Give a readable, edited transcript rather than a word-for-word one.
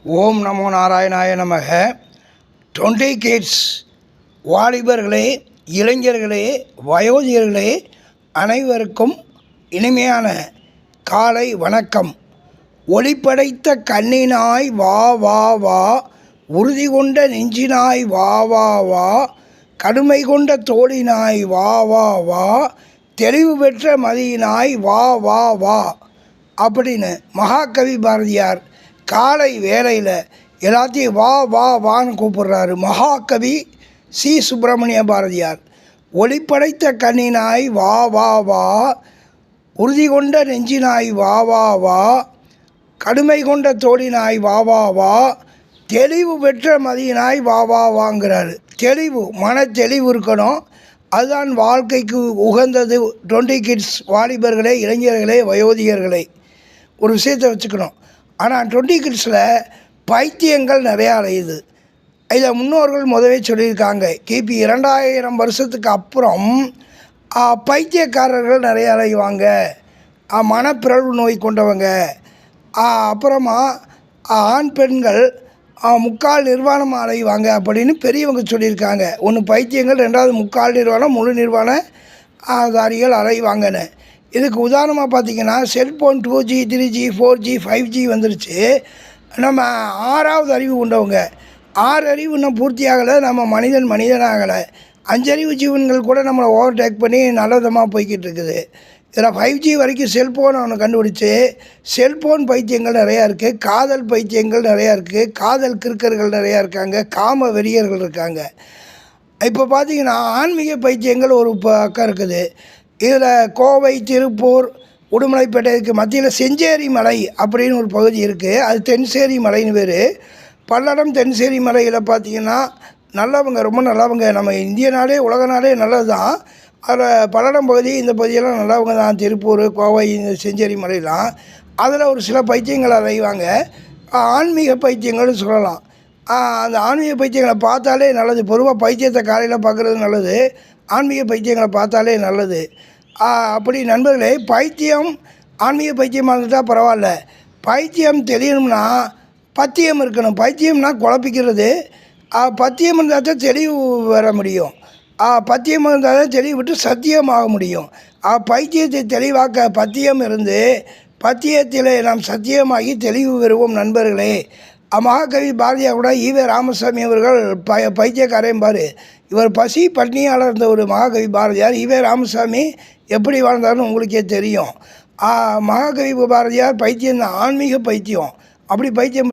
ஓம் நமோ நாராயணாய நமக. 20 கிட்ஸ் வாலிபர்களே, இளைஞர்களே, வயோதிகர்களே அனைவருக்கும் இனிமையான காலை வணக்கம். ஒளிப்படைத்த கண்ணினாய் வா வா வா, உறுதி கொண்ட நெஞ்சினாய் வா வா வா, கடுமை கொண்ட தோளினாய் வா வா வா, தெளிவு பெற்ற மதியினாய் வா வா வா அப்படின்னு மகாகவி பாரதியார் காலை வேளையில் எல்லாத்தையும் வா வா வான்னு கூப்பிடுறாரு. மகாகவி சி. சுப்பிரமணிய பாரதியார். ஒளிப்படைத்த கண்ணினாய் வா வா வா, உறுதி கொண்ட நெஞ்சினாய் வா வா வா, கடுமை கொண்ட தோளினாய் வா வா வா, தெளிவு பெற்ற மதியினாய் வா வா வாங்கிறாரு. தெளிவு, மன தெளிவு இருக்கணும். அதுதான் வாழ்க்கைக்கு உகந்தது. 20 கிட்ஸ் வாலிபர்களே, இளைஞர்களே, வயோதிகர்களே ஒரு விஷயத்தை வச்சுக்கணும். ஆனால் 20 கிட்ஸில் பைத்தியங்கள் நிறையா அலையுது. இதை முன்னோர்கள் முதவே சொல்லியிருக்காங்க. கிபி 2000 வருஷத்துக்கு அப்புறம் பைத்தியக்காரர்கள் நிறைய அலைவாங்க, மனப்பிறழ்வு நோய் கொண்டவங்க, அப்புறமா ஆண் பெண்கள் முக்கால் நிர்வாணம் அலைவாங்க அப்படின்னு பெரியவங்க சொல்லியிருக்காங்க. ஒன்று பைத்தியங்கள், ரெண்டாவது முக்கால் நிர்வாணம், முழு நிர்வாண தாரிகள் அலைவாங்கன்னு. இதுக்கு உதாரணமாக பார்த்திங்கன்னா, cellphone 2G 3G 4G 5G வந்துருச்சு. நம்ம 6வது அறிவு கொண்டவங்க. 6 அறிவு இன்னும் பூர்த்தி ஆகலை. நம்ம மனிதனாகலை. 5 அறிவு ஜீவன்கள் கூட நம்மளை ஓவர்டேக் பண்ணி நல்ல விதமாக போய்கிட்டு இருக்குது. இதில் 5G வரைக்கும் செல்ஃபோன் அவனை கண்டுபிடிச்சி செல்ஃபோன் பைத்தியங்கள் நிறையா இருக்குது, காதல் பைத்தியங்கள் நிறையா இருக்குது, காதல் கிறுக்கர்கள் நிறையா இருக்காங்க, காம வெறியர்கள் இருக்காங்க. இப்போ பார்த்திங்கன்னா ஆன்மீக பைத்தியங்கள் ஒரு பக்கம் இருக்குது. இதில் கோவை, திருப்பூர், உடுமலைப்பேட்டைக்கு மத்தியில் செஞ்சேரி மலை அப்படின்னு ஒரு பகுதி இருக்குது. அது தென்சேரி மலைன்னு பேர். பல்லடம் தென்சேரி மலையில் பார்த்திங்கன்னா நல்லவங்க, ரொம்ப நல்லவங்க. நம்ம இந்திய நாடே உலக நாடே நல்லது தான். அதில் பல்லடம் பகுதி, இந்த பகுதியெல்லாம் நல்லவங்க தான். திருப்பூர், கோவை, இந்த செஞ்சேரி மலையெல்லாம் அதில் ஒரு சில பைத்தியங்கள் அலைவாங்க. ஆன்மீக பைத்தியங்கள்னு சொல்லலாம். அந்த ஆன்மீக பைத்தியங்களை பார்த்தாலே நல்லது. பொதுவாக பைத்தியத்தை காலையில் பார்க்குறது நல்லது, ஆன்மீக பைத்தியங்களை பார்த்தாலே நல்லது. அப்படி நண்பர்களே, பைத்தியம் ஆன்மீக பைத்தியமாக இருந்துட்டால் பரவாயில்ல. பைத்தியம் தெரியணும்னா பத்தியம் இருக்கணும். பைத்தியம்னா குழப்பிக்கிறது. பத்தியம் இருந்தால் தான் தெளிவு வர முடியும். பத்தியம் இருந்தால் தான் தெளிவு விட்டு சத்தியமாக முடியும். பைத்தியத்தை தெளிவாக்க பத்தியம் இருந்து பத்தியத்தில் நாம் சத்தியமாகி தெளிவு பெறுவோம். நண்பர்களே, மகாகவி பாரதியார் கூட ஈவே ராமசாமி அவர்கள் பைத்தியக்காரையும் பாரு, இவர் பசி பட்னியால் இருந்த ஒரு மகாகவி பாரதியார். ஈவே ராமசாமி எப்படி வாழ்ந்தாருன்னு உங்களுக்கே தெரியும். மகாகவி பாரதியார் பைத்தியம் தான், ஆன்மீக பைத்தியம். அப்படி பைத்தியம்